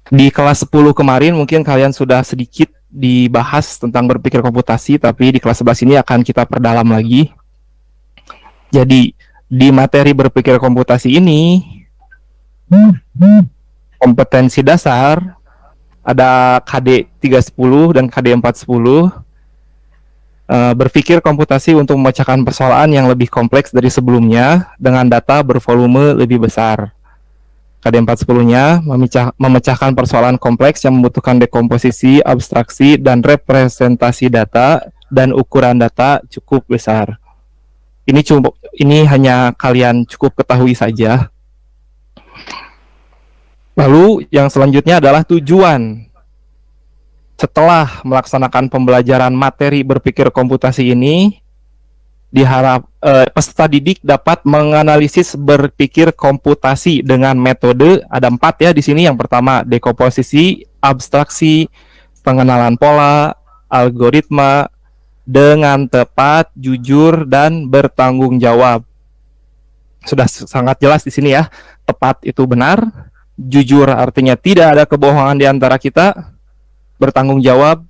Di kelas 10 kemarin mungkin kalian sudah sedikit dibahas tentang berpikir komputasi, tapi di kelas 11 ini akan kita perdalam lagi. Jadi, di materi berpikir komputasi ini, kompetensi dasar ada KD 310 dan KD 410. Berpikir komputasi untuk memecahkan persoalan yang lebih kompleks dari sebelumnya dengan data bervolume lebih besar. KD 410-nya memecahkan persoalan kompleks yang membutuhkan dekomposisi, abstraksi, dan representasi data dan ukuran data cukup besar. Ini hanya kalian cukup ketahui saja. Lalu yang selanjutnya adalah tujuan. Setelah melaksanakan pembelajaran materi berpikir komputasi ini, peserta didik dapat menganalisis berpikir komputasi dengan metode ada 4 ya di sini. Yang pertama dekomposisi, abstraksi, pengenalan pola, algoritma dengan tepat, jujur, dan bertanggung jawab. Sudah sangat jelas di sini ya. Tepat itu benar, jujur artinya tidak ada kebohongan di antara kita, bertanggung jawab,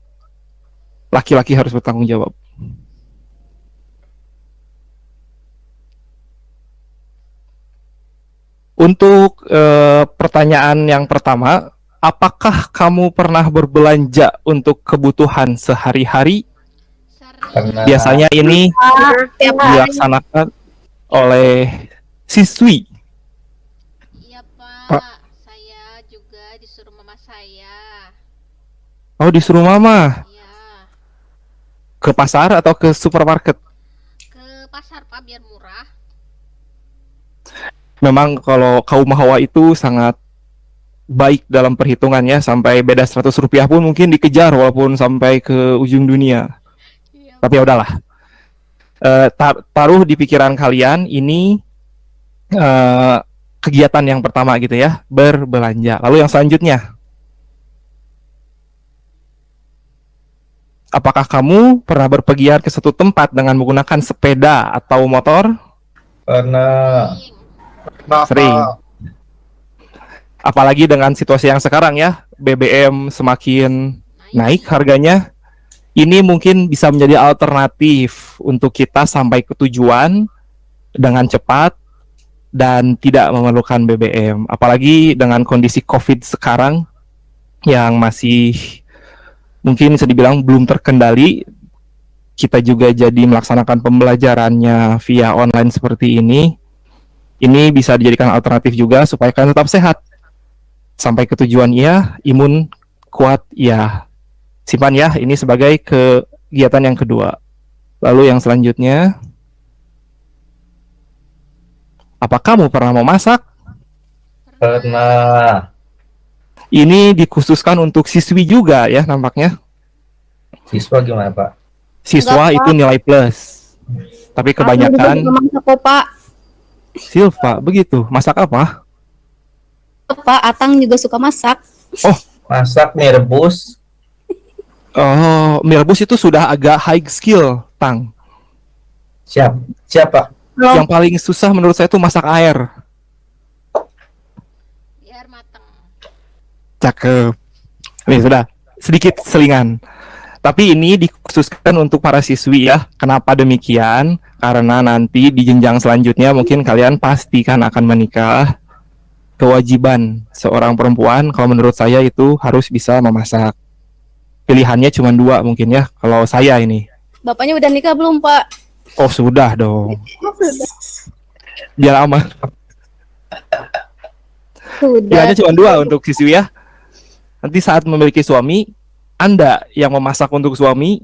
laki-laki harus bertanggung jawab. Untuk pertanyaan yang pertama, apakah kamu pernah berbelanja untuk kebutuhan sehari-hari? Biasanya ini dilaksanakan oleh siswi. Iya Pak, saya juga disuruh mama saya. Oh, disuruh mama? Iya. Ke pasar atau ke supermarket? Ke pasar Pak, biar murah. Memang kalau kaum Hawa itu sangat baik dalam perhitungannya, sampai beda 100 rupiah pun mungkin dikejar walaupun sampai ke ujung dunia. Iya, Tapi ya udahlah. Taruh di pikiran kalian ini kegiatan yang pertama gitu ya, berbelanja. Lalu yang selanjutnya, apakah kamu pernah berpergian ke suatu tempat dengan menggunakan sepeda atau motor? Pernah. Sering. Apalagi dengan situasi yang sekarang ya, BBM semakin naik harganya. Ini mungkin bisa menjadi alternatif untuk kita sampai ke tujuan dengan cepat dan tidak memerlukan BBM. Apalagi dengan kondisi COVID sekarang yang masih mungkin bisa dibilang belum terkendali. Kita juga jadi melaksanakan pembelajarannya via online seperti ini. Ini bisa dijadikan alternatif juga supaya kalian tetap sehat. Sampai ke tujuan ya, imun kuat ya. Simpan ya, ini sebagai kegiatan yang kedua. Lalu yang selanjutnya, apa kamu pernah memasak? Pernah. Ini dikhususkan untuk siswi juga ya nampaknya. Siswa gimana Pak? Siswa Enggak, itu nilai plus. Tapi kebanyakan masak kok Pak. Silva, begitu. Masak apa? Pak, Atang juga suka masak. Oh, Masak mie rebus. oh, mie rebus itu sudah agak high skill, Tang. Siapa? Yang paling susah menurut saya itu masak air. biar matang. Cakep. Ini sudah sedikit selingan. Tapi ini dikhususkan untuk para siswi ya. Kenapa demikian? Karena nanti di jenjang selanjutnya mungkin kalian pastikan akan menikah. Kewajiban seorang perempuan kalau menurut saya itu harus bisa memasak. Pilihannya cuma 2 mungkin ya kalau saya ini. Bapaknya udah nikah belum, Pak? Oh, sudah dong. Biar aman. Sudah. Pilihannya cuma 2 untuk siswi ya. Nanti saat memiliki suami, Anda yang memasak untuk suami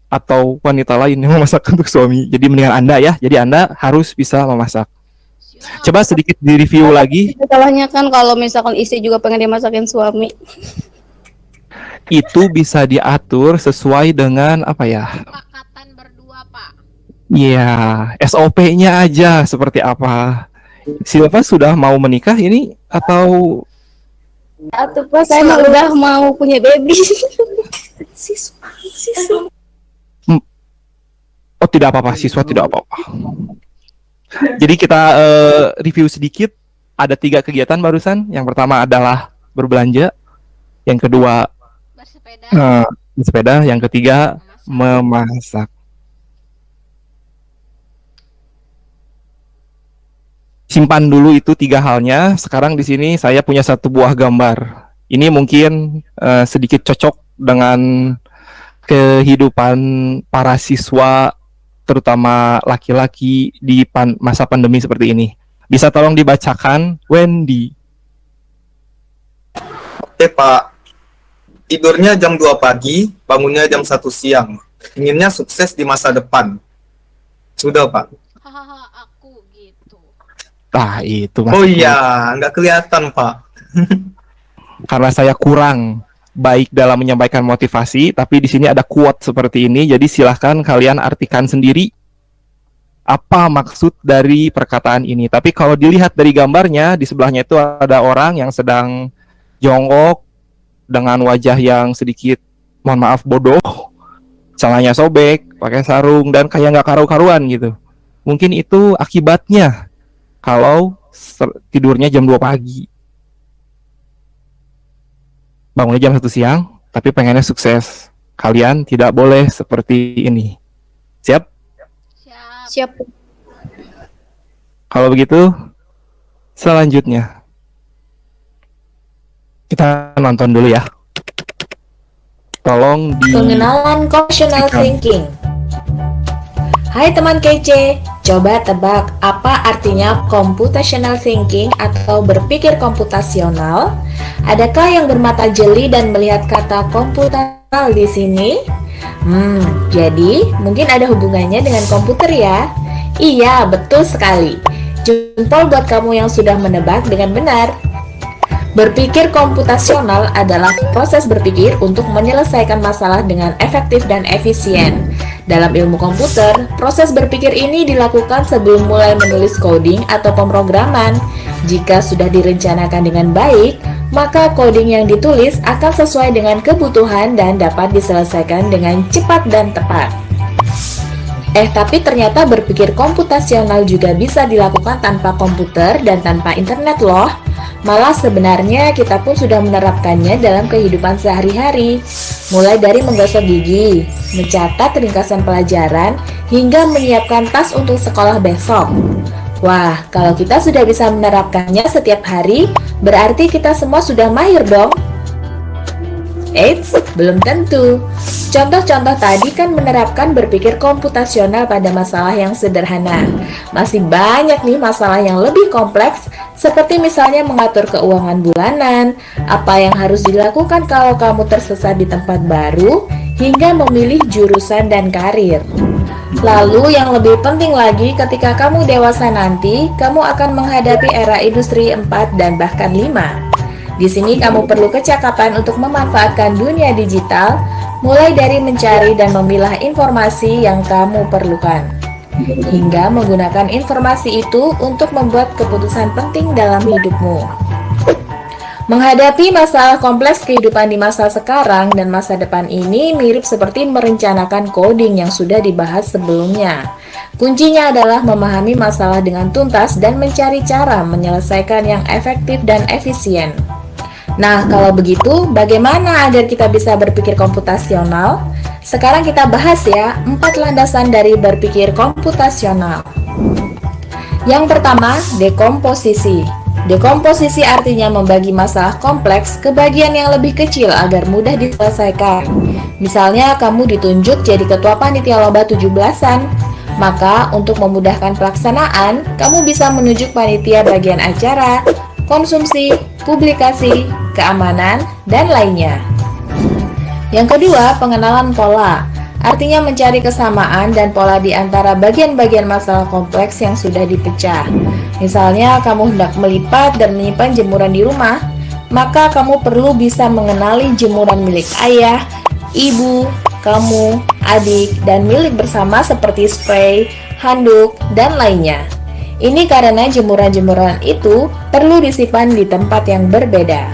atau wanita lain yang memasak untuk suami. Jadi mendingan Anda ya. Jadi Anda harus bisa memasak. Coba sedikit di-review lagi. Salahnya kan kalau misalkan istri juga pengen dimasakin suami. Itu bisa diatur sesuai dengan apa ya? Kesepakatan berdua Pak. Ya, SOP-nya aja seperti apa. Silva sudah mau menikah ini atau Atau Pak, saya mah udah mau punya baby. Siswa. oh tidak apa-apa, siswa tidak apa-apa. Jadi kita review sedikit. Ada 3 kegiatan barusan. Yang pertama adalah berbelanja. Yang kedua, Bersepeda. bersepeda. Yang ketiga, Memasak. memasak. Simpan dulu itu 3 halnya. Sekarang di sini saya punya satu buah gambar. Ini mungkin sedikit cocok dengan kehidupan para siswa, terutama laki-laki di masa pandemi seperti ini. Bisa tolong dibacakan, Wendy? Oke Pak, tidurnya jam 2 pagi, bangunnya jam 1 siang. Inginnya sukses di masa depan. Sudah Pak. Hahaha, aku gitu. Nah, itu Oh Mas. iya, nggak kelihatan Pak. Karena saya kurang baik dalam menyampaikan motivasi, tapi di sini ada quote seperti ini, jadi silahkan kalian artikan sendiri apa maksud dari perkataan ini. Tapi kalau dilihat dari gambarnya, di sebelahnya itu ada orang yang sedang jongkok dengan wajah yang sedikit, mohon maaf, bodoh, celananya sobek, pakai sarung, dan kayak nggak karu-karuan gitu. Mungkin itu akibatnya kalau tidurnya jam 2 pagi. Bangunnya jam 1 siang, tapi pengennya sukses. Kalian tidak boleh seperti ini. Siap? Siap. Siap. Kalau begitu, selanjutnya kita nonton dulu ya. Tolong di Pengenalan Computational Thinking. Hai teman kece, coba tebak apa artinya Computational Thinking atau berpikir komputasional? Adakah yang bermata jeli dan melihat kata komputasional di sini? Jadi mungkin ada hubungannya dengan komputer ya? Iya, betul sekali. Jempol buat kamu yang sudah menebak dengan benar. Berpikir komputasional adalah proses berpikir untuk menyelesaikan masalah dengan efektif dan efisien. Dalam ilmu komputer, proses berpikir ini dilakukan sebelum mulai menulis coding atau pemrograman. Jika sudah direncanakan dengan baik, maka coding yang ditulis akan sesuai dengan kebutuhan dan dapat diselesaikan dengan cepat dan tepat. Tapi ternyata berpikir komputasional juga bisa dilakukan tanpa komputer dan tanpa internet loh. Malah sebenarnya kita pun sudah menerapkannya dalam kehidupan sehari-hari. Mulai dari menggosok gigi, mencatat ringkasan pelajaran, hingga menyiapkan tas untuk sekolah besok. Wah, kalau kita sudah bisa menerapkannya setiap hari, berarti kita semua sudah mahir dong. Eits, belum tentu. Contoh-contoh tadi kan menerapkan berpikir komputasional pada masalah yang sederhana. Masih banyak nih masalah yang lebih kompleks, seperti misalnya mengatur keuangan bulanan, apa yang harus dilakukan kalau kamu tersesat di tempat baru, hingga memilih jurusan dan karir. Lalu yang lebih penting lagi, ketika kamu dewasa nanti, kamu akan menghadapi era industri 4 dan bahkan 5. Di sini kamu perlu kecakapan untuk memanfaatkan dunia digital, mulai dari mencari dan memilah informasi yang kamu perlukan, hingga menggunakan informasi itu untuk membuat keputusan penting dalam hidupmu. Menghadapi masalah kompleks kehidupan di masa sekarang dan masa depan ini mirip seperti merencanakan coding yang sudah dibahas sebelumnya. Kuncinya adalah memahami masalah dengan tuntas dan mencari cara menyelesaikan yang efektif dan efisien. Nah, kalau begitu, bagaimana agar kita bisa berpikir komputasional? Sekarang kita bahas ya, 4 landasan dari berpikir komputasional. Yang pertama, dekomposisi. Dekomposisi artinya membagi masalah kompleks ke bagian yang lebih kecil agar mudah diselesaikan. Misalnya, kamu ditunjuk jadi ketua panitia lomba 17-an. Maka, untuk memudahkan pelaksanaan, kamu bisa menunjuk panitia bagian acara, konsumsi, publikasi, keamanan, dan lainnya. Yang kedua, pengenalan pola. Artinya mencari kesamaan dan pola di antara bagian-bagian masalah kompleks yang sudah dipecah. Misalnya, kamu hendak melipat dan menyimpan jemuran di rumah, maka kamu perlu bisa mengenali jemuran milik ayah, ibu, kamu, adik, dan milik bersama seperti spray, handuk, dan lainnya. Ini karena jemuran-jemuran itu perlu disimpan di tempat yang berbeda.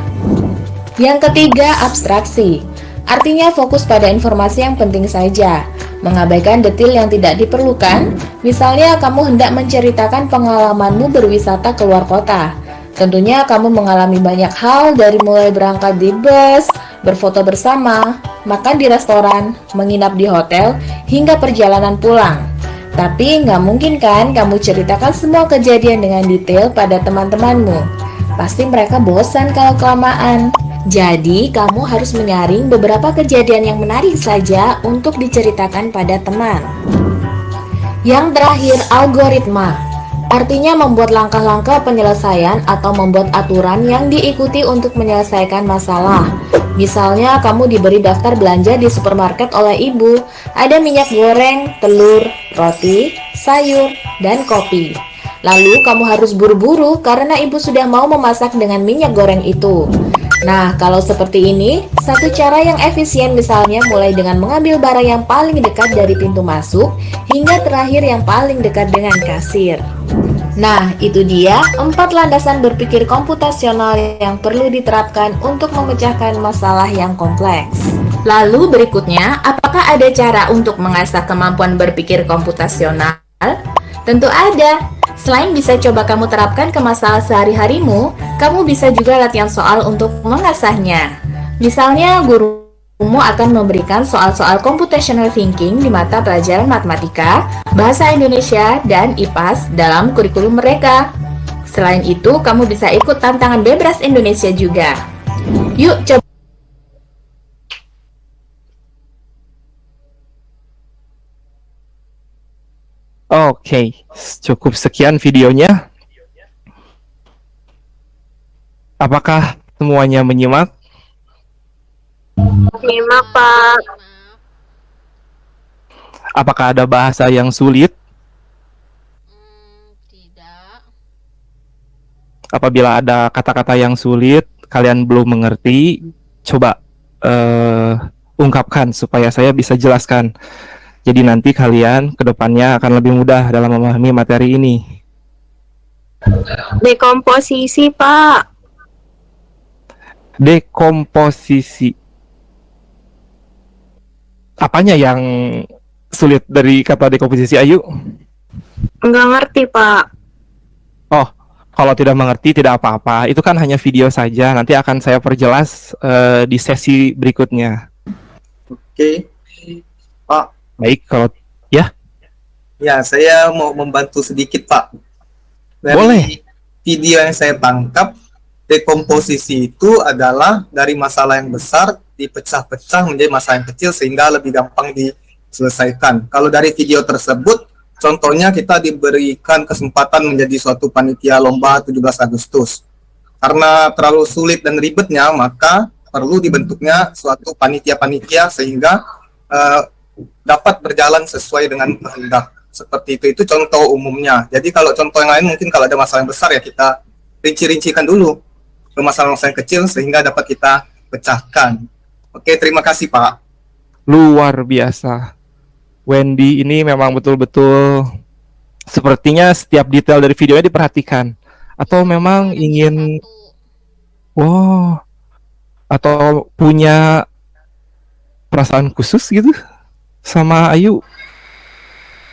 Yang ketiga, abstraksi. Artinya fokus pada informasi yang penting saja, mengabaikan detail yang tidak diperlukan. Misalnya, kamu hendak menceritakan pengalamanmu berwisata ke luar kota. Tentunya kamu mengalami banyak hal dari mulai berangkat di bus, berfoto bersama, makan di restoran, menginap di hotel, hingga perjalanan pulang. Tapi nggak mungkin kan kamu ceritakan semua kejadian dengan detail pada teman-temanmu. Pasti mereka bosan kalau kelamaan. Jadi, kamu harus menyaring beberapa kejadian yang menarik saja untuk diceritakan pada teman. Yang terakhir, algoritma. Artinya membuat langkah-langkah penyelesaian atau membuat aturan yang diikuti untuk menyelesaikan masalah. Misalnya, kamu diberi daftar belanja di supermarket oleh ibu. Ada minyak goreng, telur, roti, sayur, dan kopi. Lalu, kamu harus buru-buru karena ibu sudah mau memasak dengan minyak goreng itu. Nah, kalau seperti ini, satu cara yang efisien misalnya mulai dengan mengambil barang yang paling dekat dari pintu masuk hingga terakhir yang paling dekat dengan kasir. Nah, itu dia 4 landasan berpikir komputasional yang perlu diterapkan untuk memecahkan masalah yang kompleks. Lalu berikutnya, apakah ada cara untuk mengasah kemampuan berpikir komputasional? Tentu ada. Selain bisa coba kamu terapkan ke masalah sehari-harimu, kamu bisa juga latihan soal untuk mengasahnya. Misalnya, gurumu akan memberikan soal-soal computational thinking di mata pelajaran matematika, bahasa Indonesia, dan IPAS dalam kurikulum mereka. Selain itu, kamu bisa ikut tantangan Bebras Indonesia juga. Yuk, coba. Oke, cukup sekian videonya. Apakah semuanya menyimak? Terima, Pak. Apakah ada bahasa yang sulit? Tidak. Apabila ada kata-kata yang sulit, kalian belum mengerti, coba ungkapkan supaya saya bisa jelaskan. Jadi nanti kalian ke depannya akan lebih mudah dalam memahami materi ini. Dekomposisi, Pak. Dekomposisi. Apanya yang sulit dari kata dekomposisi, Ayu? Enggak ngerti, Pak. Oh, kalau tidak mengerti tidak apa-apa. Itu kan hanya video saja. Nanti akan saya perjelas di sesi berikutnya. Oke, Pak. Baik, kalau Ya, saya mau membantu sedikit, Pak. Dari Boleh. video yang saya tangkap, dekomposisi itu adalah dari masalah yang besar dipecah-pecah menjadi masalah yang kecil sehingga lebih gampang diselesaikan. Kalau dari video tersebut, contohnya kita diberikan kesempatan menjadi suatu panitia lomba 17 Agustus. Karena terlalu sulit dan ribetnya, maka perlu dibentuknya suatu panitia-panitia sehingga dapat berjalan sesuai dengan kehendak. Seperti itu contoh umumnya. Jadi kalau contoh yang lain mungkin kalau ada masalah yang besar ya kita rinci-rincikan dulu ke masalah-masalah yang kecil sehingga dapat kita pecahkan. Oke, terima kasih, Pak. luar biasa. Wendy ini memang betul-betul sepertinya setiap detail dari videonya diperhatikan. Atau memang ingin wow, atau punya perasaan khusus gitu sama Ayu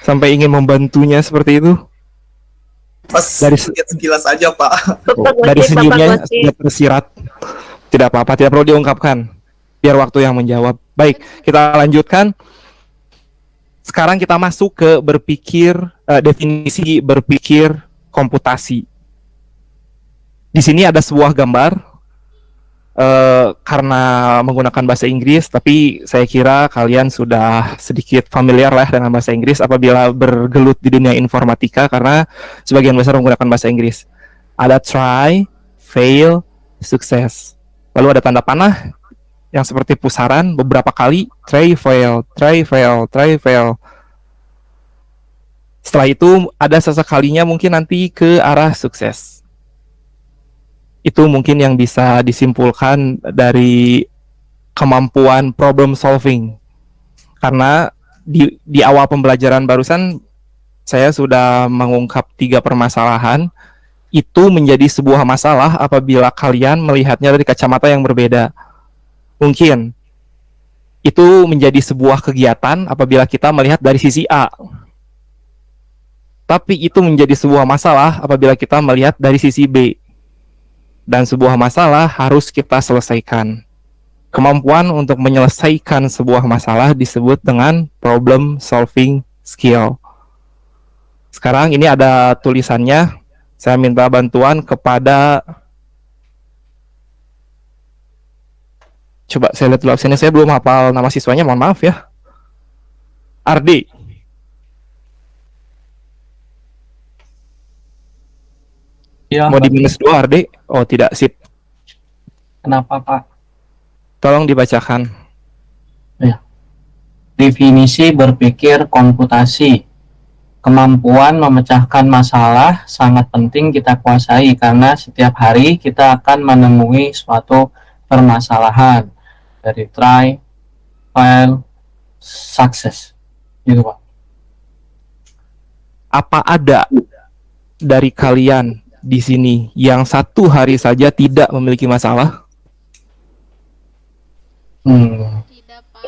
sampai ingin membantunya seperti itu. Pas Dari lihat sekilas aja, Pak. Dari senyumnya sudah tersirat. Tidak apa-apa, tidak perlu diungkapkan. Biar waktu yang menjawab. Baik, kita lanjutkan. Sekarang kita masuk ke definisi berpikir komputasi. Di sini ada sebuah gambar. Karena menggunakan bahasa Inggris, tapi saya kira kalian sudah sedikit familiar lah dengan bahasa Inggris apabila bergelut di dunia informatika karena sebagian besar menggunakan bahasa Inggris. Ada try, fail, sukses. Lalu ada tanda panah yang seperti pusaran beberapa kali, try, fail, try, fail, try, fail. Setelah itu ada sesekalinya mungkin nanti ke arah sukses. Itu mungkin yang bisa disimpulkan dari kemampuan problem solving. Karena di awal pembelajaran barusan saya sudah mengungkap 3 permasalahan. Itu menjadi sebuah masalah apabila kalian melihatnya dari kacamata yang berbeda. Mungkin itu menjadi sebuah kegiatan apabila kita melihat dari sisi A. Tapi itu menjadi sebuah masalah apabila kita melihat dari sisi B. dan sebuah masalah harus kita selesaikan. Kemampuan untuk menyelesaikan sebuah masalah disebut dengan problem solving skill. Sekarang ini ada tulisannya. Saya minta bantuan kepada, coba saya lihat dulu absennya, saya belum hafal nama siswanya, mohon maaf ya. Ardi. Ya, Mau di -2 Ardi? Oh tidak, sip. kenapa Pak? Tolong dibacakan. Definisi berpikir komputasi. Kemampuan memecahkan masalah sangat penting kita kuasai karena setiap hari kita akan menemui suatu permasalahan dari try, fail, success. Gitu Pak. Apa ada dari kalian di sini yang satu hari saja tidak memiliki masalah? Tidak, Pak.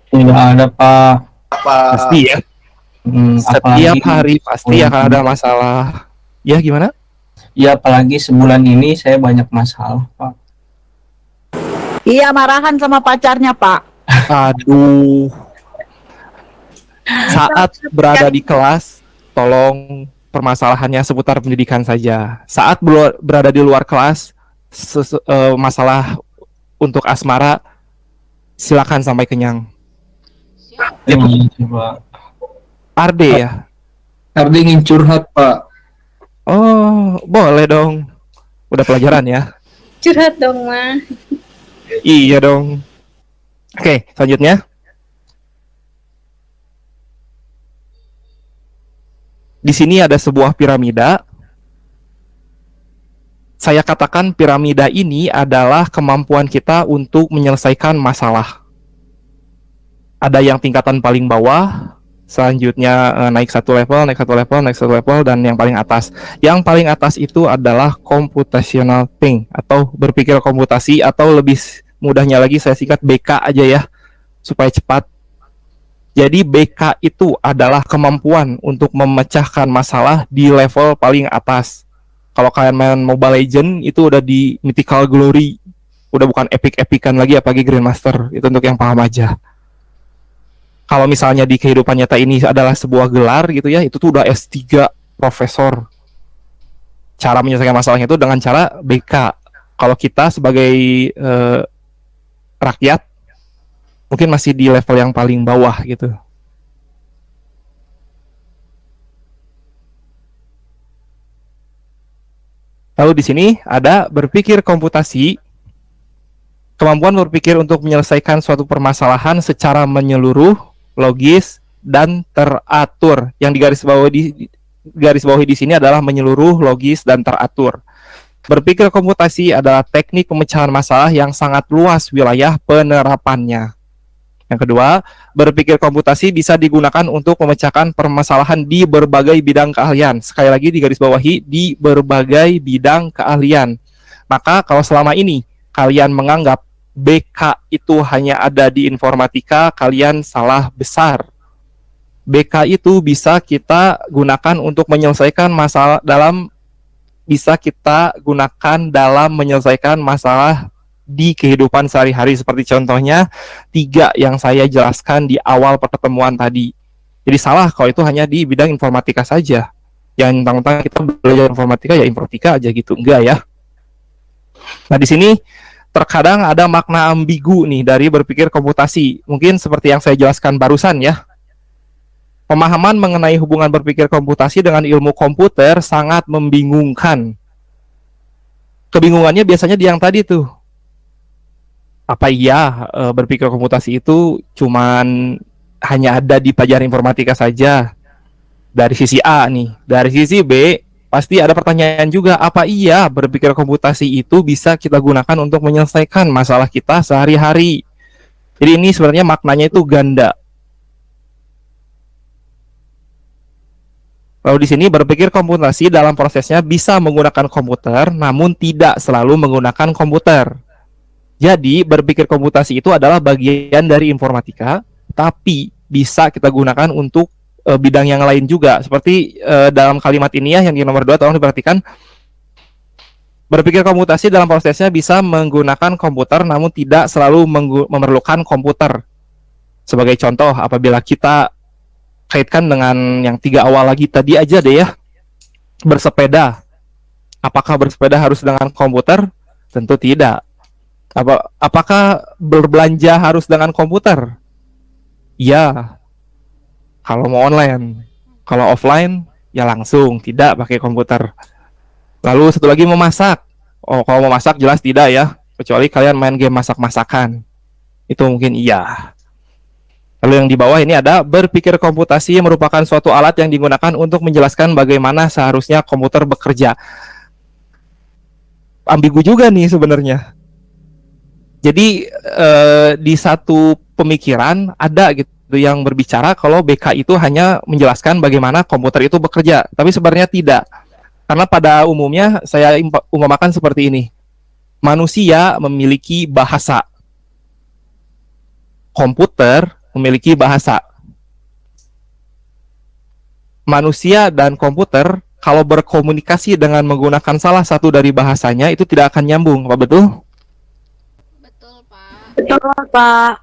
Tidak ada Pak. Apa Pasti ya. Setiap Apalagi hari pasti akan ada masalah. Ya gimana? ya apalagi sebulan ini saya banyak masalah Pak. Iya, marahan sama pacarnya, Pak. Aduh. Saat berada di kelas, tolong permasalahannya seputar pendidikan saja. Saat berada di luar kelas, masalah untuk asmara, silakan sampai kenyang. Siap. Coba. Arde ya? Ardi ingin curhat, Pak. Oh, boleh dong. Udah pelajaran ya? Curhat dong, Ma. Iya dong. Oke, selanjutnya. Di sini ada sebuah piramida. Saya katakan piramida ini adalah kemampuan kita untuk menyelesaikan masalah. Ada yang tingkatan paling bawah, selanjutnya naik satu level, naik satu level, naik satu level, dan yang paling atas. Yang paling atas itu adalah computational think atau berpikir komputasi, atau lebih mudahnya lagi saya singkat BK aja ya supaya cepat. Jadi BK itu adalah kemampuan untuk memecahkan masalah di level paling atas. Kalau kalian main Mobile Legend itu udah di Mythical Glory, udah bukan epic-epican lagi apalagi Grandmaster. Itu untuk yang paham aja. Kalau misalnya di kehidupan nyata ini adalah sebuah gelar gitu ya, itu tuh udah S3 profesor. Cara menyelesaikan masalahnya itu dengan cara BK. Kalau kita sebagai rakyat mungkin masih di level yang paling bawah gitu. Lalu di sini ada berpikir komputasi. Kemampuan berpikir untuk menyelesaikan suatu permasalahan secara menyeluruh, logis, dan teratur. Yang digarisbawahi di sini adalah menyeluruh, logis, dan teratur. Berpikir komputasi adalah teknik pemecahan masalah yang sangat luas wilayah penerapannya. Yang kedua, berpikir komputasi bisa digunakan untuk memecahkan permasalahan di berbagai bidang keahlian. Sekali lagi digarisbawahi, di berbagai bidang keahlian. Maka kalau selama ini kalian menganggap BK itu hanya ada di informatika, kalian salah besar. BK itu bisa kita gunakan untuk menyelesaikan masalah menyelesaikan masalah di kehidupan sehari-hari, seperti contohnya 3 yang saya jelaskan di awal pertemuan tadi. Jadi salah kalau itu hanya di bidang informatika saja. Yang tentang kita belajar informatika ya informatika aja gitu, enggak ya. Nah, di sini terkadang ada makna ambigu nih dari berpikir komputasi. Mungkin seperti yang saya jelaskan barusan ya. Pemahaman mengenai hubungan berpikir komputasi dengan ilmu komputer sangat membingungkan. Kebingungannya biasanya di yang tadi tuh. Apa iya berpikir komputasi itu cuman hanya ada di pelajaran informatika saja? Dari sisi A nih. Dari sisi B, pasti ada pertanyaan juga, apa iya berpikir komputasi itu bisa kita gunakan untuk menyelesaikan masalah kita sehari-hari? Jadi ini sebenarnya maknanya itu ganda. Lalu di sini berpikir komputasi dalam prosesnya bisa menggunakan komputer, namun tidak selalu menggunakan komputer. Jadi berpikir komputasi itu adalah bagian dari informatika, tapi bisa kita gunakan untuk bidang yang lain juga. Seperti dalam kalimat ini ya, yang di nomor 2, tolong diperhatikan. Berpikir komputasi dalam prosesnya bisa menggunakan komputer namun tidak selalu memerlukan komputer. Sebagai contoh, apabila kita kaitkan dengan yang 3 awal lagi tadi aja deh ya. Bersepeda. Apakah bersepeda harus dengan komputer? Tentu tidak. Apakah berbelanja harus dengan komputer? Ya. Kalau mau online. Kalau offline, ya langsung, tidak pakai komputer. Lalu satu lagi memasak. Oh, kalau mau masak jelas tidak ya. Kecuali kalian main game masak-masakan. Itu mungkin iya. Lalu yang di bawah ini ada berpikir komputasi yang merupakan suatu alat yang digunakan untuk menjelaskan bagaimana seharusnya komputer bekerja. Ambigu juga nih sebenarnya. Jadi di satu pemikiran ada gitu yang berbicara kalau BK itu hanya menjelaskan bagaimana komputer itu bekerja. Tapi sebenarnya tidak. Karena pada umumnya saya umpamakan seperti ini. Manusia memiliki bahasa. Komputer memiliki bahasa. Manusia dan komputer kalau berkomunikasi dengan menggunakan salah satu dari bahasanya itu tidak akan nyambung, apa betul? Betul, Pak. Betul, Pak.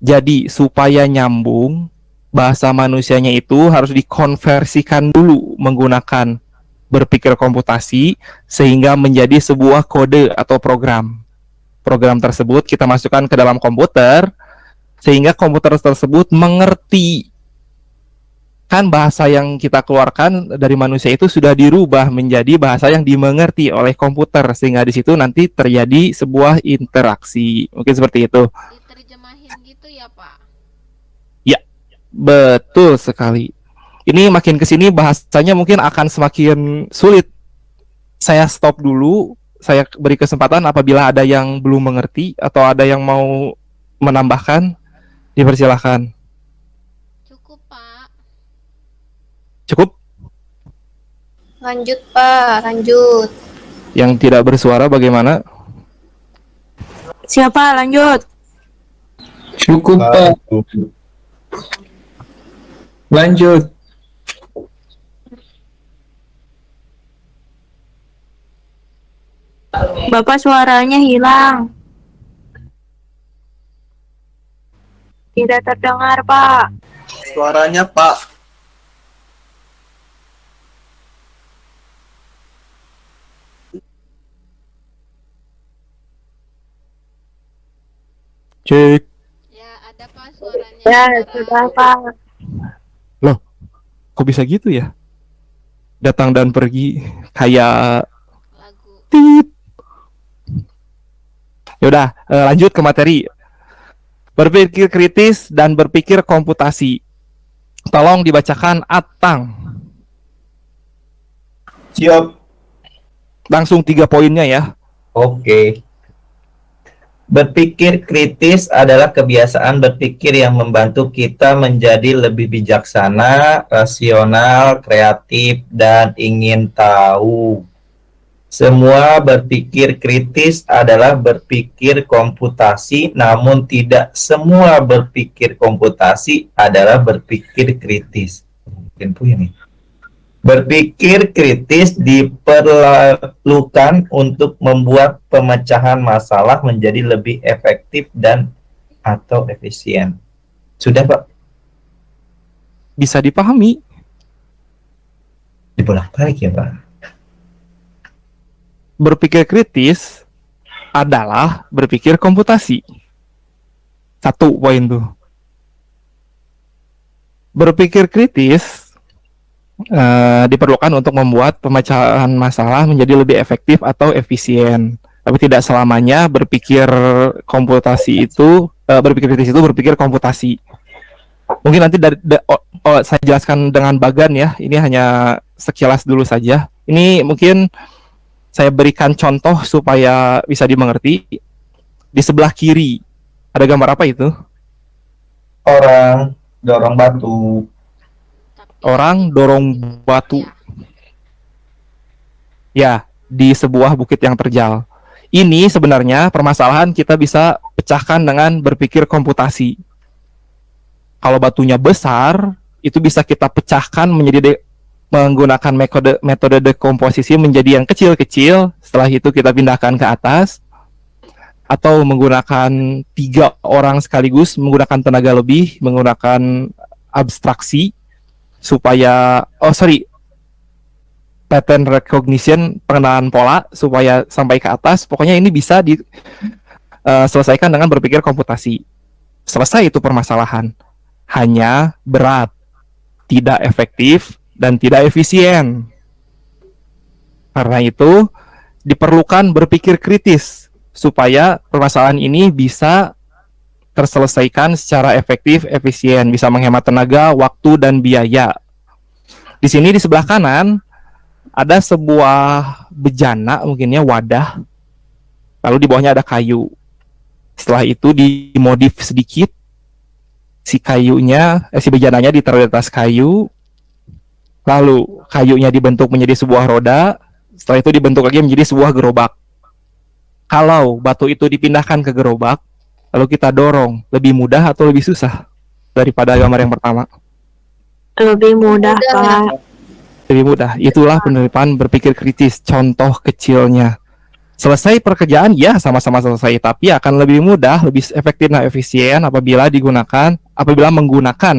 Jadi supaya nyambung, bahasa manusianya itu harus dikonversikan dulu menggunakan berpikir komputasi sehingga menjadi sebuah kode atau program. Program tersebut kita masukkan ke dalam komputer sehingga komputer tersebut mengerti. Kan bahasa yang kita keluarkan dari manusia itu sudah dirubah menjadi bahasa yang dimengerti oleh komputer sehingga di situ nanti terjadi sebuah interaksi. Mungkin seperti itu. Diterjemahin gitu ya, Pak. Betul sekali. Ini makin kesini bahasanya mungkin akan semakin sulit. Saya stop dulu. Saya beri kesempatan apabila ada yang belum mengerti atau ada yang mau menambahkan, dipersilahkan. Cukup, Pak. Cukup? Lanjut, Pak. Lanjut. Yang tidak bersuara bagaimana? Siapa? Lanjut. Cukup, Pak. Lanjut. Bapak suaranya hilang. Tidak terdengar, Pak. Suaranya Pak. Cek. Ya, ada Pak suaranya. Ya, sekarang. sudah, Pak. Loh, kok bisa gitu ya? Datang dan pergi kayak Lagu. tit. Yaudah, lanjut ke materi. Berpikir kritis dan berpikir komputasi. Tolong dibacakan Atang. Siap. Langsung 3 poinnya ya. Oke. Berpikir kritis adalah kebiasaan berpikir yang membantu kita menjadi lebih bijaksana, rasional, kreatif, dan ingin tahu. Semua berpikir kritis adalah berpikir komputasi, namun tidak semua berpikir komputasi adalah berpikir kritis. Mungkin punya nih. Berpikir kritis diperlukan untuk membuat pemecahan masalah menjadi lebih efektif dan atau efisien. Sudah, Pak? Bisa dipahami. Dibolak-balik ya, Pak? Berpikir kritis adalah berpikir komputasi. 1 poin tuh. Berpikir kritis diperlukan untuk membuat pemecahan masalah menjadi lebih efektif atau efisien. Tapi tidak selamanya berpikir komputasi itu berpikir kritis itu berpikir komputasi. Mungkin nanti saya jelaskan dengan bagan ya. Ini hanya sekilas dulu saja. Ini mungkin saya berikan contoh supaya bisa dimengerti. Di sebelah kiri ada gambar apa itu? Orang dorong batu. Orang dorong batu. Ya, di sebuah bukit yang terjal. Ini sebenarnya permasalahan kita bisa pecahkan dengan berpikir komputasi. Kalau batunya besar, itu bisa kita pecahkan menjadi menggunakan metode dekomposisi menjadi yang kecil-kecil, setelah itu kita pindahkan ke atas, atau menggunakan 3 orang sekaligus, menggunakan tenaga lebih, menggunakan abstraksi supaya pattern recognition, pengenalan pola supaya sampai ke atas. Pokoknya ini bisa diselesaikan dengan berpikir komputasi. Selesai itu permasalahan. Hanya berat, tidak efektif, dan tidak efisien. Karena itu diperlukan berpikir kritis supaya permasalahan ini bisa terselesaikan secara efektif, efisien, bisa menghemat tenaga, waktu, dan biaya. Di sini di sebelah kanan ada sebuah bejana, mungkinnya wadah, lalu di bawahnya ada kayu. Setelah itu dimodif sedikit, si bejananya ditaruh di atas kayu, lalu kayunya dibentuk menjadi sebuah roda, setelah itu dibentuk lagi menjadi sebuah gerobak. Kalau batu itu dipindahkan ke gerobak, lalu kita dorong, lebih mudah atau lebih susah daripada gambar yang pertama? Lebih mudah, Pak. Lebih mudah. Itulah penerapan berpikir kritis, contoh kecilnya. Selesai pekerjaan, ya sama-sama selesai, tapi akan lebih mudah, lebih efektif dan efisien apabila menggunakan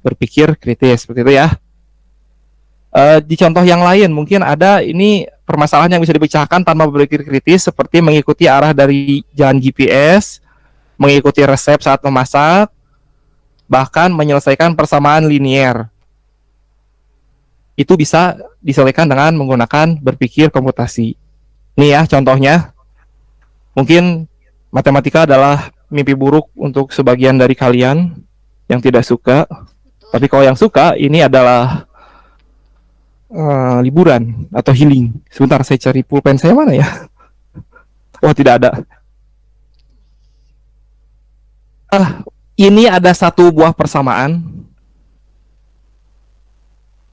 berpikir kritis, seperti itu ya. Di contoh yang lain mungkin ada ini permasalahan yang bisa dipecahkan tanpa berpikir kritis, seperti mengikuti arah dari jalan GPS, mengikuti resep saat memasak, bahkan menyelesaikan persamaan linier. Itu bisa diselesaikan dengan menggunakan berpikir komputasi. Nih ya contohnya. Mungkin matematika adalah mimpi buruk untuk sebagian dari kalian yang tidak suka. Tapi kalau yang suka, ini adalah liburan atau healing. Sebentar, saya cari pulpen saya mana ya? Oh, tidak ada. Ini ada satu buah persamaan.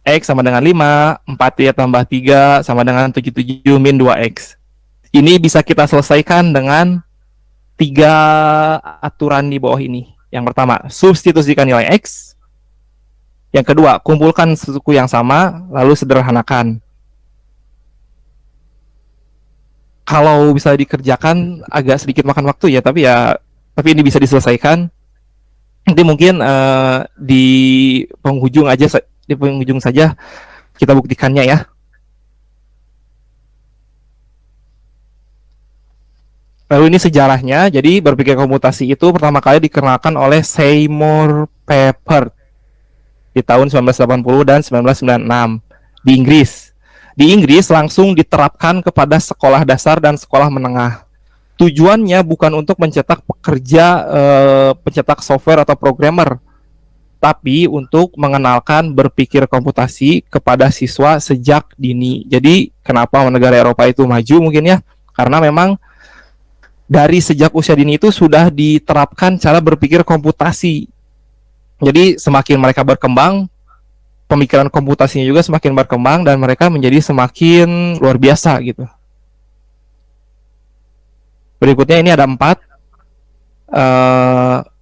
X sama dengan 5, 4 ya tambah 3 sama dengan 77 min 2X. Ini bisa kita selesaikan dengan 3 aturan di bawah ini. Yang pertama, substitusikan nilai X. Yang kedua, kumpulkan suku yang sama, lalu sederhanakan. Kalau bisa dikerjakan agak sedikit makan waktu ya, tapi ini bisa diselesaikan. Nanti mungkin di penghujung saja kita buktikannya ya. Lalu ini sejarahnya. Jadi berpikir komputasi itu pertama kali dikenalkan oleh Seymour Papert di tahun 1980 dan 1996 di Inggris. Di Inggris langsung diterapkan kepada sekolah dasar dan sekolah menengah. Tujuannya bukan untuk mencetak pekerja pencetak software atau programmer, tapi untuk mengenalkan berpikir komputasi kepada siswa sejak dini. Jadi kenapa negara Eropa itu maju mungkin ya? Karena memang dari sejak usia dini itu sudah diterapkan cara berpikir komputasi. Jadi semakin mereka berkembang, pemikiran komputasinya juga semakin berkembang dan mereka menjadi semakin luar biasa gitu. Berikutnya ini ada 4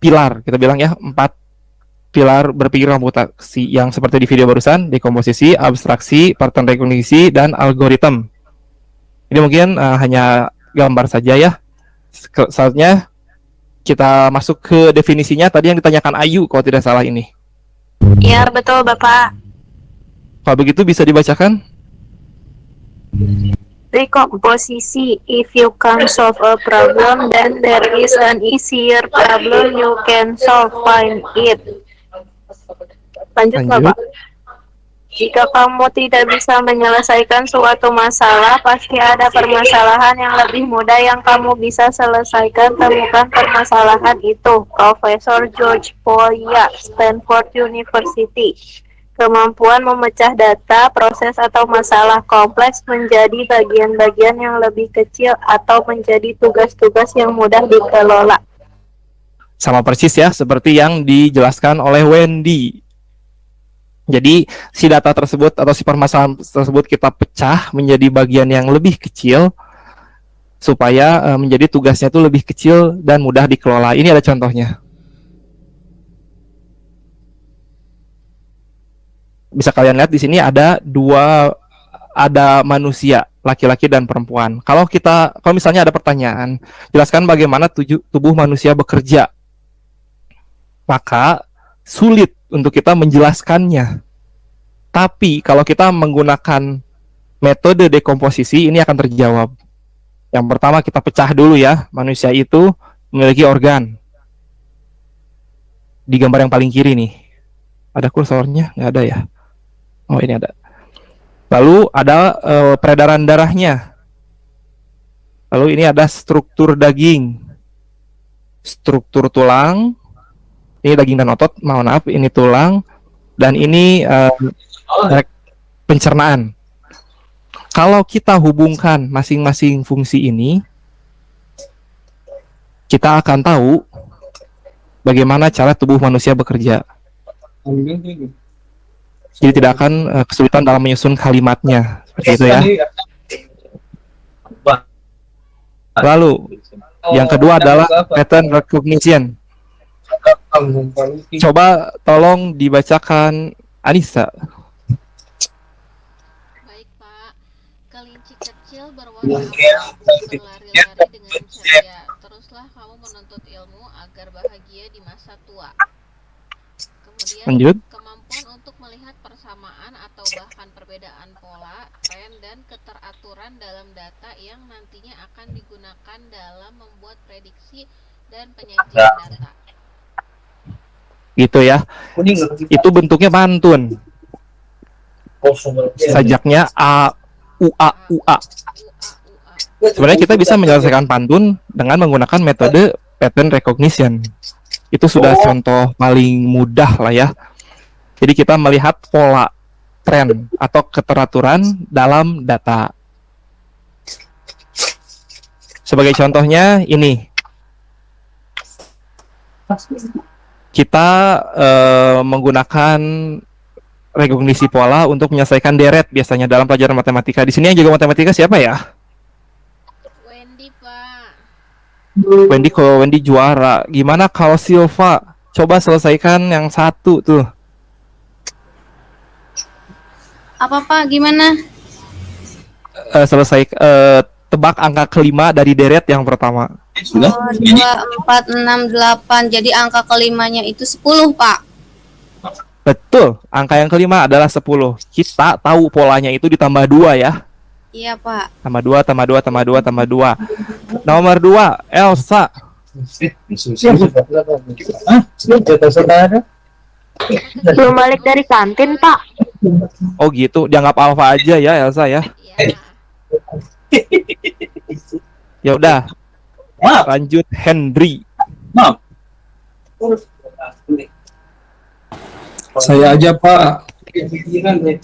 pilar, kita bilang ya, 4 pilar berpikir komputasi yang seperti di video barusan, dekomposisi, abstraksi, pattern recognition, dan algoritma. Ini mungkin hanya gambar saja ya. Saatnya kita masuk ke definisinya tadi yang ditanyakan Ayu kalau tidak salah ini. Iya, betul, Bapak. Kalau begitu bisa dibacakan? Recomposisi. If you can solve a problem, then there is an easier problem you can solve. Find it. Lanjut, Bapak. Jika kamu tidak bisa menyelesaikan suatu masalah, pasti ada permasalahan yang lebih mudah yang kamu bisa selesaikan. Temukan permasalahan itu. Profesor George Polya, Stanford University. Kemampuan memecah data, proses atau masalah kompleks menjadi bagian-bagian yang lebih kecil atau menjadi tugas-tugas yang mudah dikelola. Sama persis ya, seperti yang dijelaskan oleh Wendy. Jadi si data tersebut atau si permasalahan tersebut kita pecah menjadi bagian yang lebih kecil supaya menjadi tugasnya itu lebih kecil dan mudah dikelola. Ini ada contohnya. bisa kalian lihat di sini ada manusia, laki-laki dan perempuan. Kalau misalnya ada pertanyaan, jelaskan bagaimana tubuh manusia bekerja, maka sulit untuk kita menjelaskannya. Tapi kalau kita menggunakan metode dekomposisi, ini akan terjawab. Yang pertama kita pecah dulu ya, manusia itu memiliki organ. Di gambar yang paling kiri nih, ada kursornya? Nggak ada ya? Oh, ini ada. Lalu ada peredaran darahnya. Lalu ini ada struktur daging, struktur tulang. Ini daging dan otot, mohon maaf, ini tulang. Dan ini pencernaan. Kalau kita hubungkan masing-masing fungsi ini, kita akan tahu bagaimana cara tubuh manusia bekerja. Jadi tidak akan kesulitan dalam menyusun kalimatnya, seperti itu ya. Lalu yang kedua adalah pattern recognition. Coba tolong dibacakan Anissa. Baik, Pak. Kelinci kecil berwarna berlari-lari dengan ceria. Teruslah kamu menuntut ilmu agar bahagia di masa tua. Kemudian Lanjut. kemampuan untuk melihat persamaan atau bahkan perbedaan pola, tren, dan keteraturan dalam data yang nantinya akan digunakan dalam membuat prediksi dan penyajian data. Gitu ya. Itu bentuknya pantun. Sajaknya A U A U A. Sebenarnya kita bisa menyelesaikan pantun dengan menggunakan metode pattern recognition. Itu sudah contoh paling mudah lah ya. Jadi kita melihat pola, tren atau keteraturan dalam data. Sebagai contohnya ini. Kita menggunakan rekognisi pola untuk menyelesaikan deret biasanya dalam pelajaran matematika. Di sini yang jago matematika siapa ya? Wendy, Pak. Wendy, kalau Wendy juara. Gimana kalau Silva? Coba selesaikan yang satu tuh. Apa Pak? Gimana? Tebak angka kelima dari deret yang pertama. 2, 4, 6, 8. Jadi angka kelimanya itu 10, Pak. Betul, angka yang kelima adalah 10. Kita tahu polanya itu ditambah 2 ya. Iya, Pak. Tambah 2, tambah 2, tambah 2, tambah 2. Nomor 2, Elsa. Belum balik dari kantin, Pak. Oh gitu, dianggap alfa aja ya Elsa ya. Ya udah. Lanjut Henry. Saya aja Pak.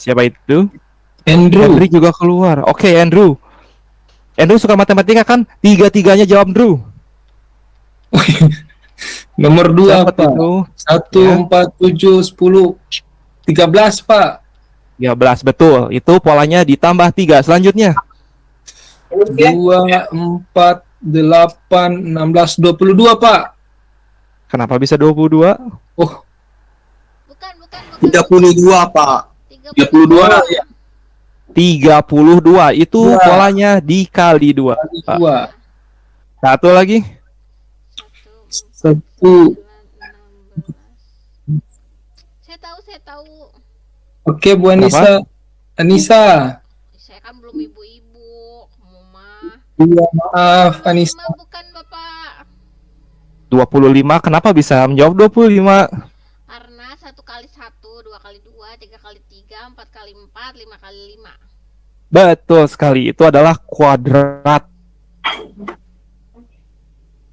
Siapa itu? Andrew. Henry juga keluar. Oke, Andrew. Andrew suka matematika kan? Tiga-tiganya jawab, Andrew. Nomor 2 Siapa Pak. itu? 1, Ya. 4, 7, 10, 13 Pak. 13, betul. Itu polanya ditambah 3. Selanjutnya. 2, 4, 8, 16, 22 Pak. Kenapa bisa 22? Oh, Bukan. 32, Pak. 32 ya. 32. Itu Dua. polanya dikali 2. 2. Satu lagi. 1. Saya tahu. Oke, Bu Anissa. Anissa. Saya kan belum ibu-ibu. Mama. Iya, maaf Anissa. 25 bukan, Bapak. 25. Kenapa bisa menjawab 25? Karena 1 kali 1, 2 kali 2, 3 kali 3, 4 kali 4, 5 kali 5. Betul sekali. Itu adalah kuadrat.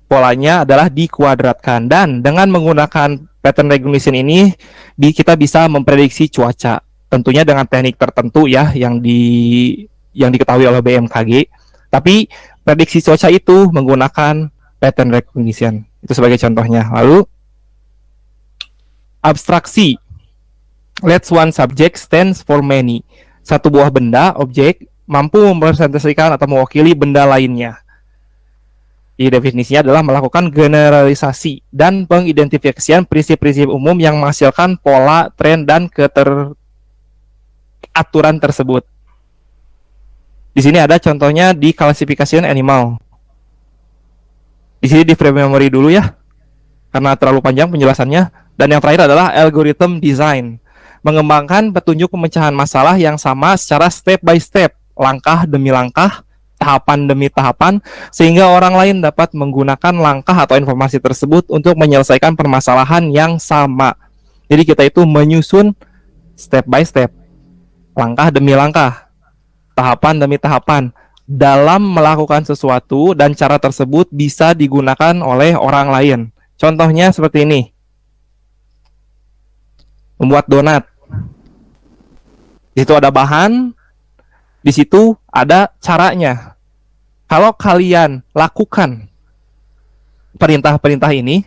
Polanya adalah dikuadratkan. Dan dengan menggunakan pattern recognition ini, kita bisa memprediksi cuaca. Tentunya dengan teknik tertentu ya, yang diketahui oleh BMKG. Tapi prediksi cuaca itu menggunakan pattern recognition. Itu sebagai contohnya. Lalu abstraksi. Let one subject stands for many. Satu buah benda, objek, mampu merepresentasikan atau mewakili benda lainnya. Jadi definisinya adalah melakukan generalisasi dan pengidentifikasian prinsip-prinsip umum yang menghasilkan pola, tren, dan aturan tersebut. Di sini ada contohnya di classification animal. Di sini di frame memory dulu ya, karena terlalu panjang penjelasannya. Dan yang terakhir adalah algorithm design, mengembangkan petunjuk pemecahan masalah yang sama secara step by step, langkah demi langkah, tahapan demi tahapan, sehingga orang lain dapat menggunakan langkah atau informasi tersebut untuk menyelesaikan permasalahan yang sama. Jadi kita itu menyusun step by step, langkah demi langkah, tahapan demi tahapan dalam melakukan sesuatu, dan cara tersebut bisa digunakan oleh orang lain. Contohnya seperti ini. Membuat donat. Di situ ada bahan, di situ ada caranya. Kalau kalian lakukan perintah-perintah ini,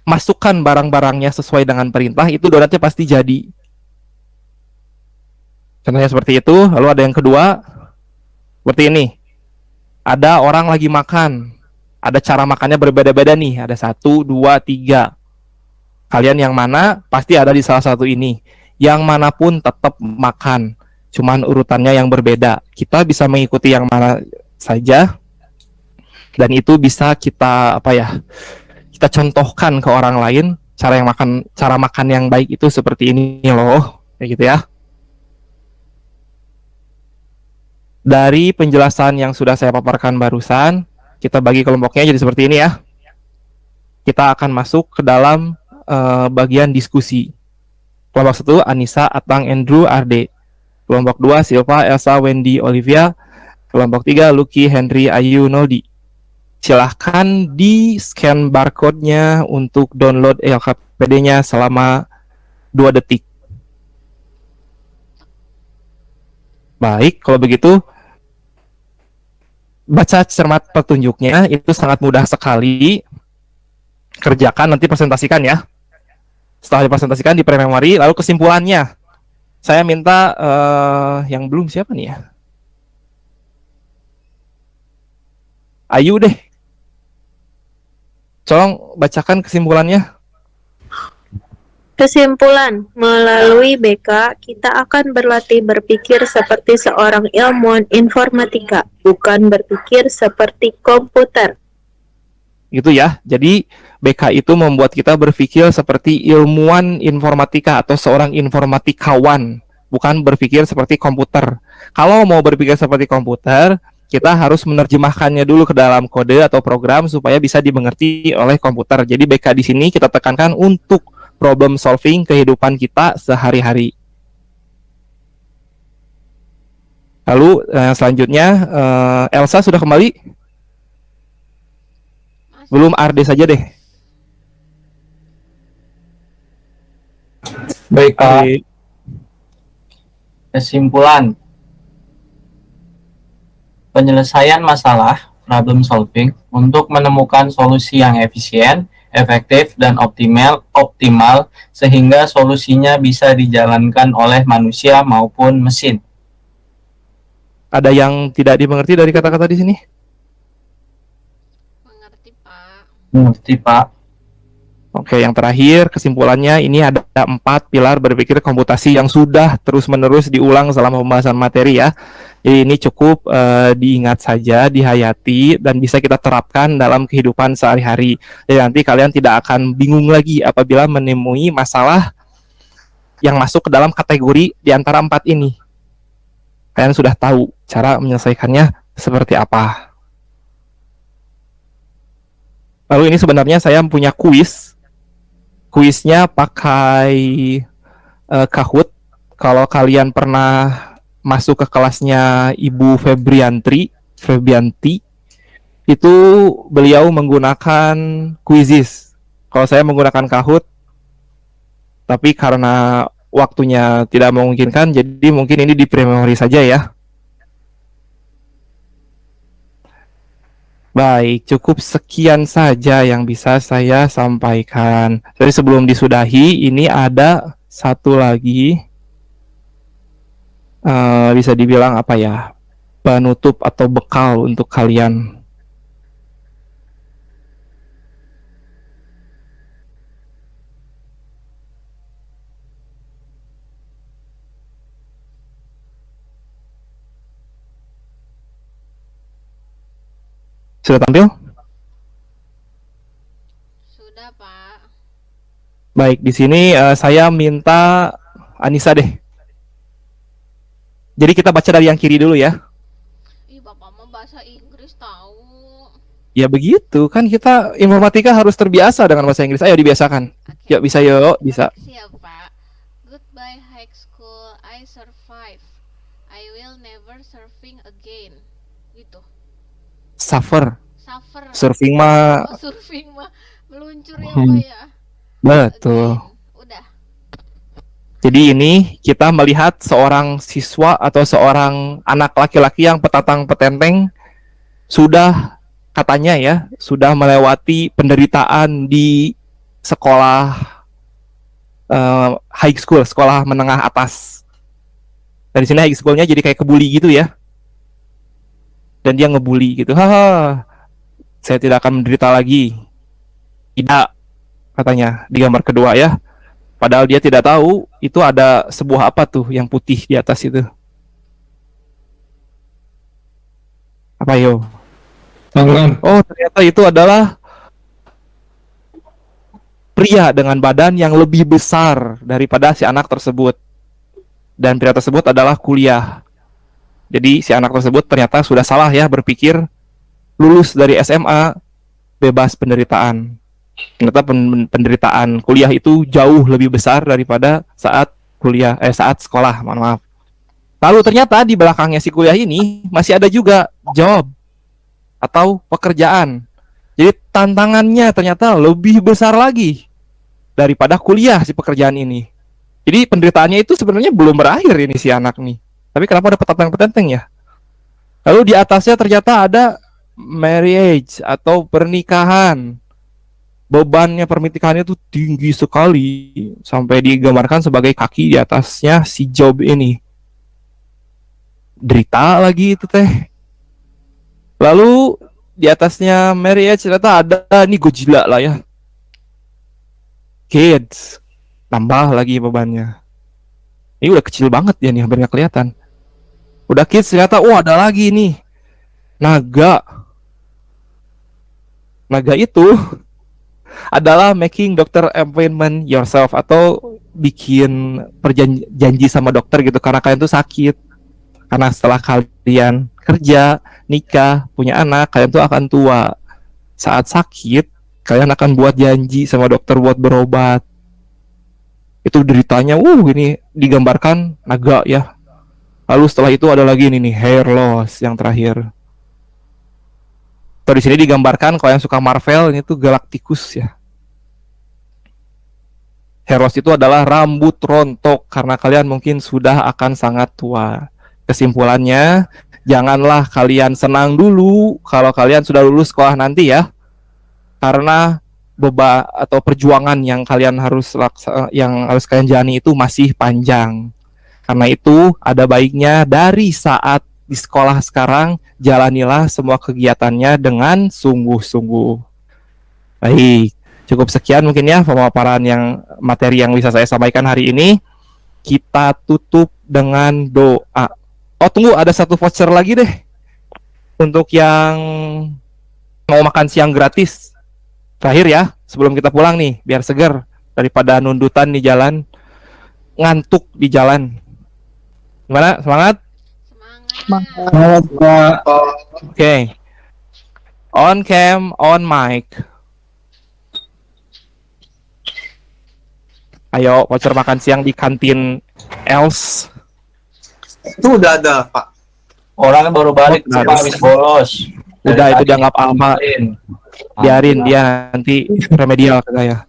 masukkan barang-barangnya sesuai dengan perintah, itu donatnya pasti jadi. Contohnya seperti itu. Lalu ada yang kedua, seperti ini. Ada orang lagi makan. Ada cara makannya berbeda-beda nih. Ada 1, 2, 3. Kalian yang mana? Pasti ada di salah satu ini. Yang manapun tetap makan. Cuman urutannya yang berbeda. Kita bisa mengikuti yang mana saja. Dan itu bisa kita kita contohkan ke orang lain cara makan yang baik itu seperti ini loh. Kayak gitu ya. Dari penjelasan yang sudah saya paparkan barusan, kita bagi kelompoknya jadi seperti ini ya. Kita akan masuk ke dalam bagian diskusi. Kelompok 1, Anissa, Atang, Andrew, Arde. Kelompok 2, Silva, Elsa, Wendy, Olivia. Kelompok 3, Lucky, Henry, Ayu, Noldi. Silahkan di scan barcode-nya untuk download LKPD-nya selama 2 detik. Baik, kalau begitu baca cermat petunjuknya, itu sangat mudah sekali. Kerjakan, nanti presentasikan ya. Setelah dipresentasikan di pre-memory, lalu kesimpulannya. Saya minta yang belum siapa nih ya? Ayu deh. Tolong bacakan kesimpulannya. Kesimpulan, melalui BK, kita akan berlatih berpikir seperti seorang ilmuwan informatika, bukan berpikir seperti komputer. Gitu ya. Jadi BK itu membuat kita berpikir seperti ilmuwan informatika atau seorang informatikawan, bukan berpikir seperti komputer. Kalau mau berpikir seperti komputer, kita harus menerjemahkannya dulu ke dalam kode atau program supaya bisa dimengerti oleh komputer. Jadi BK di sini kita tekankan untuk problem solving kehidupan kita sehari-hari. Lalu selanjutnya Elsa sudah kembali? Belum, Arde saja deh. Baik, Pak. Arde. Kesimpulan. Penyelesaian masalah, problem solving, untuk menemukan solusi yang efisien, efektif, dan optimal sehingga solusinya bisa dijalankan oleh manusia maupun mesin. Ada yang tidak dimengerti dari kata-kata di sini? Mengerti, Pak. Mengerti, Pak. Oke, yang terakhir kesimpulannya ini ada 4 pilar berpikir komputasi yang sudah terus-menerus diulang selama pembahasan materi ya. Jadi ini cukup diingat saja, dihayati, dan bisa kita terapkan dalam kehidupan sehari-hari. Jadi nanti kalian tidak akan bingung lagi apabila menemui masalah yang masuk ke dalam kategori di antara 4 ini. Kalian sudah tahu cara menyelesaikannya seperti apa. Lalu ini sebenarnya saya punya kuis. Kuisnya pakai Kahoot. Kalau kalian pernah masuk ke kelasnya Ibu Febrianti, itu beliau menggunakan Quizizz. Kalau saya menggunakan Kahoot, tapi karena waktunya tidak memungkinkan, jadi mungkin ini di pre-memory saja ya. Baik, cukup sekian saja yang bisa saya sampaikan. Jadi sebelum disudahi, ini ada satu lagi, bisa dibilang apa ya, penutup atau bekal untuk kalian. Sudah tampil? Sudah, Pak. Baik, di sini saya minta Anissa deh. Jadi kita baca dari yang kiri dulu ya. Ih, Bapak mah bahasa Inggris tahu. Ya begitu, kan kita informatika harus terbiasa dengan bahasa Inggris. Ayo dibiasakan. Oke. Yuk, bisa yuk, bisa. Siap, Pak. Goodbye high school, I survive. I will never surfing again. Gitu. Suffer. Suffer. Surfing mah Oh, surfing mah meluncur ya, Pak ya. betul. Again. Udah. Jadi ini kita melihat seorang siswa atau seorang anak laki-laki yang petatang petenteng sudah katanya ya, sudah melewati penderitaan di sekolah high school, sekolah menengah atas. Dari sini high schoolnya jadi kayak kebuli gitu ya. Dan dia ngebully gitu. Haha. Saya tidak akan menderita lagi. Tidak, katanya di gambar kedua ya. Padahal dia tidak tahu itu ada sebuah apa tuh yang putih di atas itu. Apa yo? Tangan. Oh, ternyata itu adalah pria dengan badan yang lebih besar daripada si anak tersebut. Dan pria tersebut adalah kuliah. Jadi si anak tersebut ternyata sudah salah ya berpikir lulus dari SMA bebas penderitaan. Ternyata penderitaan kuliah itu jauh lebih besar daripada saat saat sekolah, mohon maaf. Lalu ternyata di belakangnya si kuliah ini masih ada juga job atau pekerjaan. Jadi tantangannya ternyata lebih besar lagi daripada kuliah si pekerjaan ini. Jadi penderitaannya itu sebenarnya belum berakhir ini si anak nih. Tapi kenapa ada petenteng-petenteng ya? Lalu di atasnya ternyata ada marriage atau pernikahan. Bebannya pernikahannya itu tinggi sekali sampai digambarkan sebagai kaki di atasnya si Job ini. Derita lagi itu teh. Lalu di atasnya marriage ternyata ada nih Godzilla lah ya. Kids, tambah lagi bebannya. Ini udah kecil banget ya nih, hampir nggak kelihatan. Udah kids ternyata, ada lagi nih naga. Naga itu adalah making doctor appointment yourself atau bikin perjanji sama dokter gitu karena kalian tuh sakit. Karena setelah kalian kerja, nikah, punya anak, kalian tuh akan tua. Saat sakit, kalian akan buat janji sama dokter buat berobat. Itu deritanya, ini digambarkan naga ya. Lalu setelah itu ada lagi ini nih, hair loss yang terakhir. Atau di sini digambarkan kalau yang suka Marvel ini tuh Galacticus ya. Hair loss itu adalah rambut rontok karena kalian mungkin sudah akan sangat tua. Kesimpulannya, janganlah kalian senang dulu kalau kalian sudah lulus sekolah nanti ya. Karena beban atau perjuangan yang kalian harus kalian jalani itu masih panjang. Karena itu ada baiknya dari saat di sekolah sekarang jalanilah semua kegiatannya dengan sungguh-sungguh. Baik, cukup sekian mungkin ya pemaparan yang materi yang bisa saya sampaikan hari ini. Kita tutup dengan doa. Oh tunggu, ada satu voucher lagi deh untuk yang mau makan siang gratis. Terakhir ya, sebelum kita pulang nih, biar seger daripada nundutan di jalan, ngantuk di jalan. Gimana? Semangat? Semangat, Pak. Oke. On cam, on mic. Ayo, voucher makan siang di kantin Els. Itu udah ada, Pak. Orangnya baru balik, Oh, Pak, habis bolos. Udah, itu Dari tadi dianggap apa? Biarin dia nanti remedial ke saya.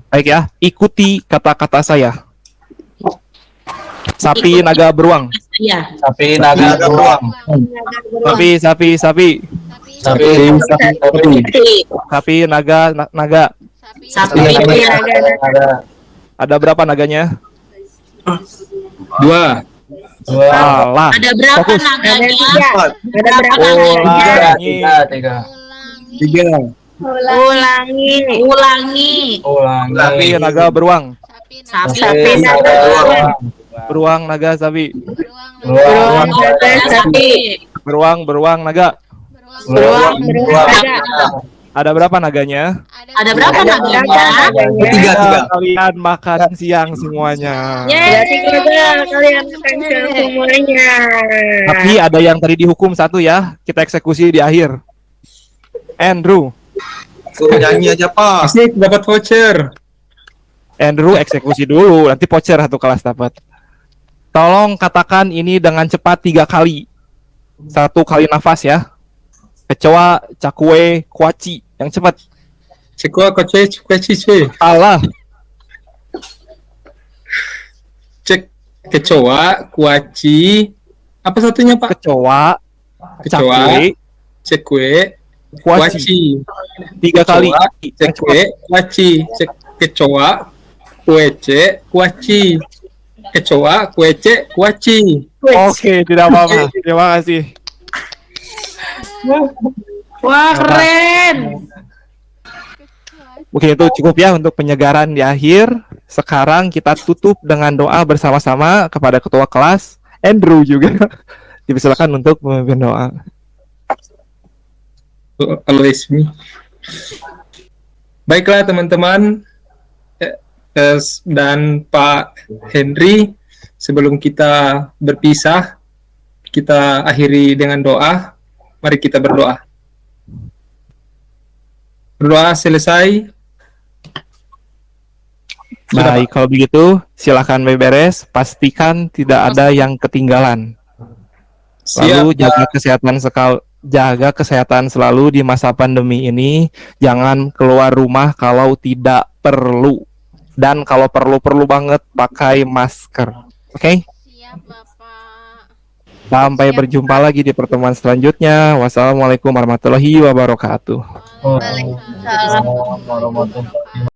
Baik ya, ikuti kata-kata saya. Sapi naga beruang. Iya. Sapi naga beruang. Sapi. Sapi naga. Sapi naga. Ada berapa naganya? 2. Alah. Ada berapa Fokus. naganya? Ada berapa Ulangi. Tiga. 3. Ulangi. Sapi naga beruang. Sapi naga beruang. Beruang naga sapi. Beruang naga sapi. Beruang naga. Beruang. Ada berapa naganya? Ada berapa naganya? Tiga. Kalian makan siang semuanya. Berarti kalian makan siang semuanya. Tapi ada yang tadi dihukum satu ya. Kita eksekusi di akhir. Andrew. Suruh nyanyi aja, Pak. Asik dapat voucher. Andrew eksekusi dulu. Nanti voucher satu kelas dapat. Tolong katakan ini dengan cepat 3 kali. 1 kali nafas ya. Kecoa, cakwe, kuaci. Yang cepat. Cekua koce cekue. Salah. Cek kecoa, kuaci. Apa satunya, Pak? Kecoa, cakwe, Cekue, kuaci. kuaci. 3 kali. Cekue, kuaci. Kecoa, kuece, kuaci. Kecoa, kuece, kuaci. Oke, tidak apa-apa. Terima kasih. Wah, keren. Oke, itu cukup ya untuk penyegaran di akhir. Sekarang kita tutup dengan doa bersama-sama kepada ketua kelas, Andrew juga. Dipersilakan untuk memimpin doa. Always me. Baiklah teman-teman dan Pak Henry, sebelum kita berpisah, kita akhiri dengan doa. Mari kita berdoa. Berdoa selesai. Baik, kalau begitu silakan beberes, pastikan tidak ada yang ketinggalan. Lalu jaga kesehatan selalu di masa pandemi ini. Jangan keluar rumah kalau tidak perlu. Dan kalau perlu banget pakai masker. Oke? Siap, Bapak. Sampai berjumpa lagi di pertemuan selanjutnya. Wassalamualaikum warahmatullahi wabarakatuh. Waalaikumsalam warahmatullahi wabarakatuh.